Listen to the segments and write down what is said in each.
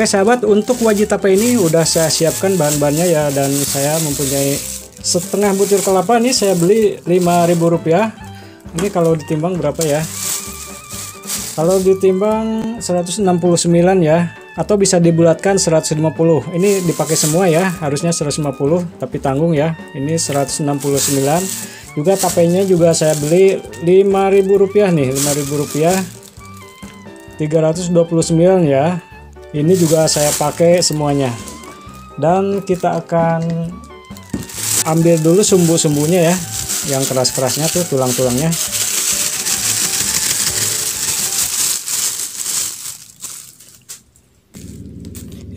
Oke sahabat, untuk wajit tape ini udah saya siapkan bahan-bahannya ya, dan saya mempunyai setengah butir kelapa nih, saya beli Rp5.000. Ini kalau ditimbang berapa ya? Kalau ditimbang 169 ya, atau bisa dibulatkan 150. Ini dipakai semua ya, harusnya 150 tapi tanggung ya. Ini 169. Juga tapenya juga saya beli Rp5.000 nih, Rp5.000. 329 ya. Ini juga saya pakai semuanya. Dan kita akan ambil dulu sumbu-sumbunya ya, yang keras-kerasnya tuh, tulang-tulangnya.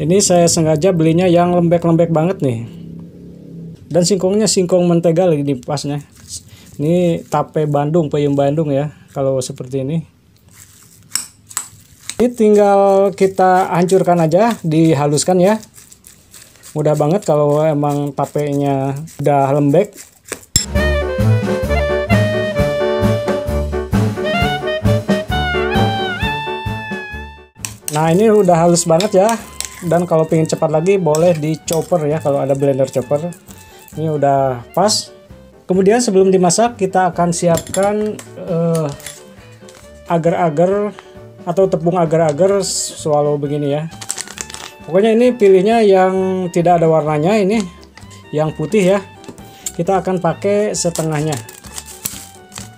Ini saya sengaja belinya yang lembek-lembek banget nih. Dan singkongnya singkong mentega lagi di pasnya. Ini tape Bandung, peyem Bandung ya, kalau seperti ini. Ini tinggal kita hancurkan aja, dihaluskan ya. Mudah banget kalau emang tapenya udah lembek. Nah ini udah halus banget ya. Dan kalau pengen cepat lagi boleh di chopper ya, kalau ada blender chopper. Ini udah pas. Kemudian sebelum dimasak kita akan siapkan agar-agar atau tepung agar-agar swallow begini ya. Pokoknya ini pilihnya yang tidak ada warnanya, ini yang putih ya. Kita akan pakai setengahnya,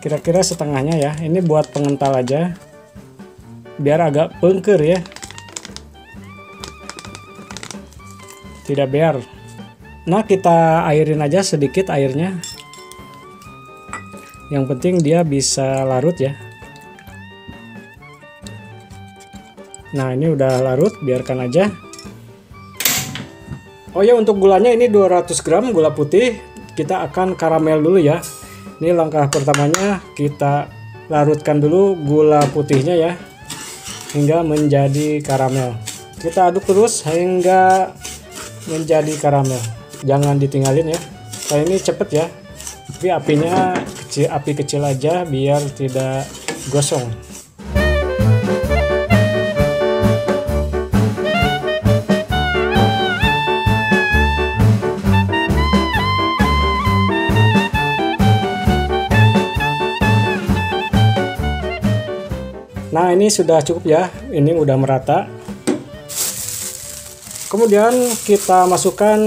kira-kira setengahnya ya. Ini buat pengental aja, biar agak pengker ya, tidak bear. Nah kita airin aja sedikit airnya, yang penting dia bisa larut ya. Nah ini udah larut, biarkan aja. Oh ya, untuk gulanya ini 200 gram gula putih. Kita akan karamel dulu ya. Ini langkah pertamanya, kita larutkan dulu gula putihnya ya, hingga menjadi karamel. Kita aduk terus hingga menjadi karamel. Jangan ditinggalin ya. Nah ini cepet ya. Tapi apinya kecil, api kecil aja biar tidak gosong. Nah ini sudah cukup ya, ini udah merata. Kemudian kita masukkan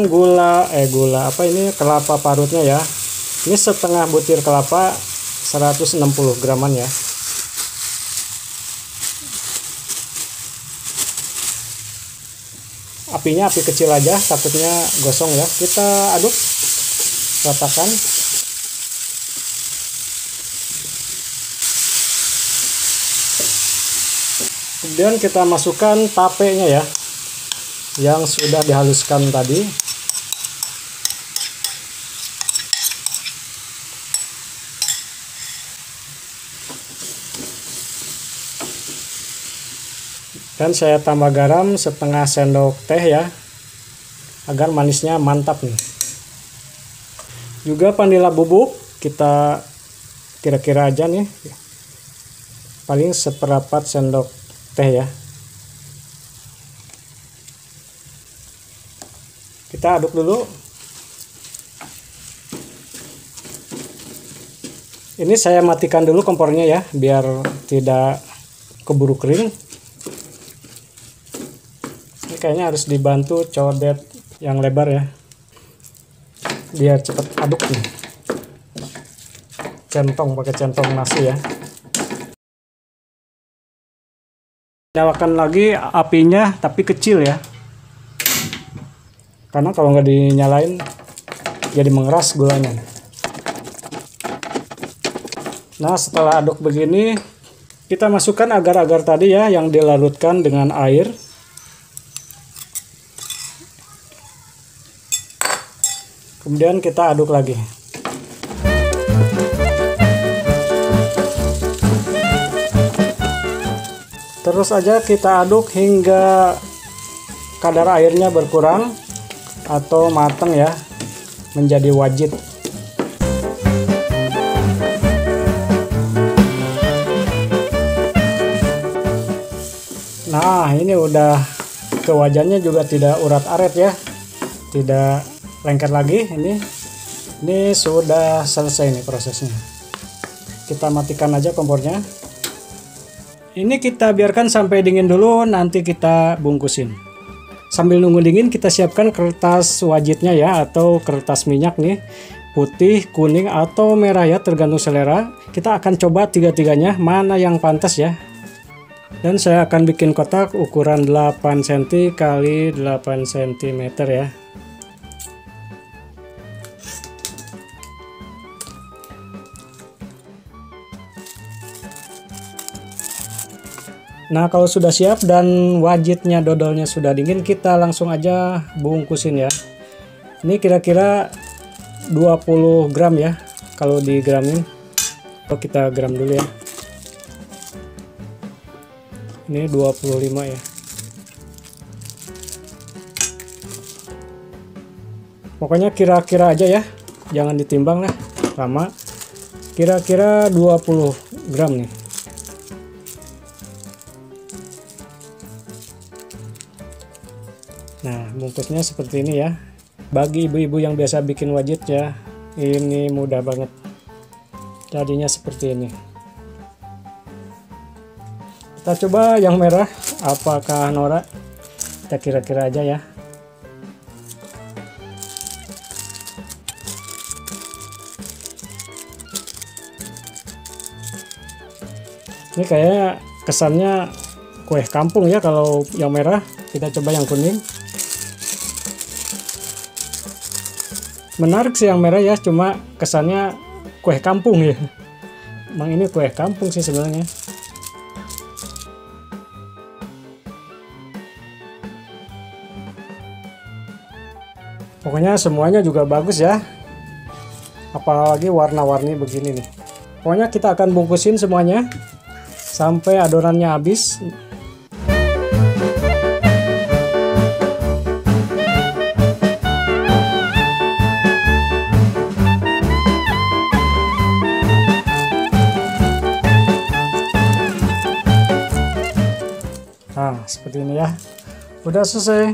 kelapa parutnya ya. Ini setengah butir kelapa, 160 graman ya. Apinya api kecil aja, takutnya gosong ya. Kita aduk, ratakan. Kemudian kita masukkan tapenya ya, yang sudah dihaluskan tadi. Dan saya tambah garam setengah sendok teh ya, agar manisnya mantap nih. Juga vanila bubuk kita kira-kira aja nih, paling seperempat sendok teh ya. Kita aduk dulu. Ini saya matikan dulu kompornya ya, biar tidak keburu kering. Ini kayaknya harus dibantu codet yang lebar ya, biar cepat aduk nih. Centong, pakai centong nasi ya. Nyalakan lagi apinya tapi kecil ya, karena kalau nggak dinyalain jadi mengeras gulanya. Nah setelah aduk begini, kita masukkan agar-agar tadi ya, yang dilarutkan dengan air. Kemudian kita aduk lagi. Terus aja kita aduk hingga kadar airnya berkurang atau matang ya, menjadi wajit. Nah ini udah ke wajannya juga tidak urat-aret ya, tidak lengket lagi. Ini sudah selesai nih prosesnya. Kita matikan aja kompornya. Ini kita biarkan sampai dingin dulu, nanti kita bungkusin. Sambil nunggu dingin kita siapkan kertas wajitnya ya, atau kertas minyak nih, putih, kuning, atau merah ya, tergantung selera. Kita akan coba tiga-tiganya mana yang pantas ya. Dan saya akan bikin kotak ukuran 8 cm kali 8 cm ya. Nah, kalau sudah siap dan wajitnya dodolnya sudah dingin, kita langsung aja bungkusin ya. Ini kira-kira 20 gram ya, kalau digramin. Kita gram dulu ya. Ini 25 ya. Pokoknya kira-kira aja ya, jangan ditimbang lah, lama. Kira-kira 20 gram nih. Nah, bungkusnya seperti ini ya. Bagi ibu-ibu yang biasa bikin wajit ya, ini mudah banget. Jadinya seperti ini. Kita coba yang merah, apakah norak? Kita kira-kira aja ya. Ini kayak kesannya kue kampung ya kalau yang merah. Kita coba yang kuning. Menarik sih yang merah ya, cuma kesannya kue kampung ya. Emang ini kue kampung sih sebenarnya. Pokoknya semuanya juga bagus ya. Apalagi warna-warni begini nih. Pokoknya kita akan bungkusin semuanya sampai adonannya habis. Nah, seperti ini ya. Udah selesai.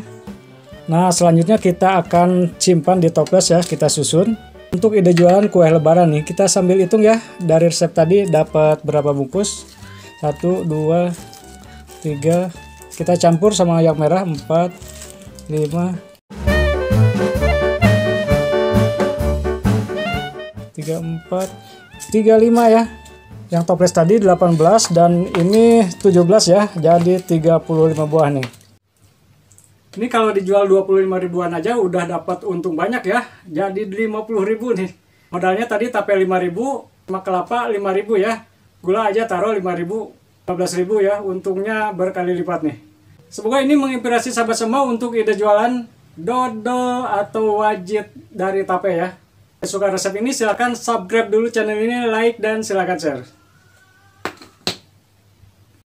Nah, selanjutnya kita akan simpan di toples ya, kita susun. Untuk ide jualan kue lebaran nih, kita sambil hitung ya. Dari resep tadi dapat berapa bungkus? 1, 2, 3. Kita campur sama yang merah 4, 5, 3, 4, 35 ya. Yang toples tadi 18 dan ini 17 ya, jadi 35 buah nih. Ini kalau dijual 25 ribuan aja udah dapat untung banyak ya, jadi 50 ribu nih. Modalnya tadi tape 5 ribu, sama kelapa 5 ribu ya. Gula aja taruh 5 ribu, 15 ribu ya, untungnya berkali lipat nih. Semoga ini menginspirasi sahabat semua untuk ide jualan dodol atau wajit dari tape ya. Suka resep ini silahkan subscribe dulu channel ini, like dan silahkan share.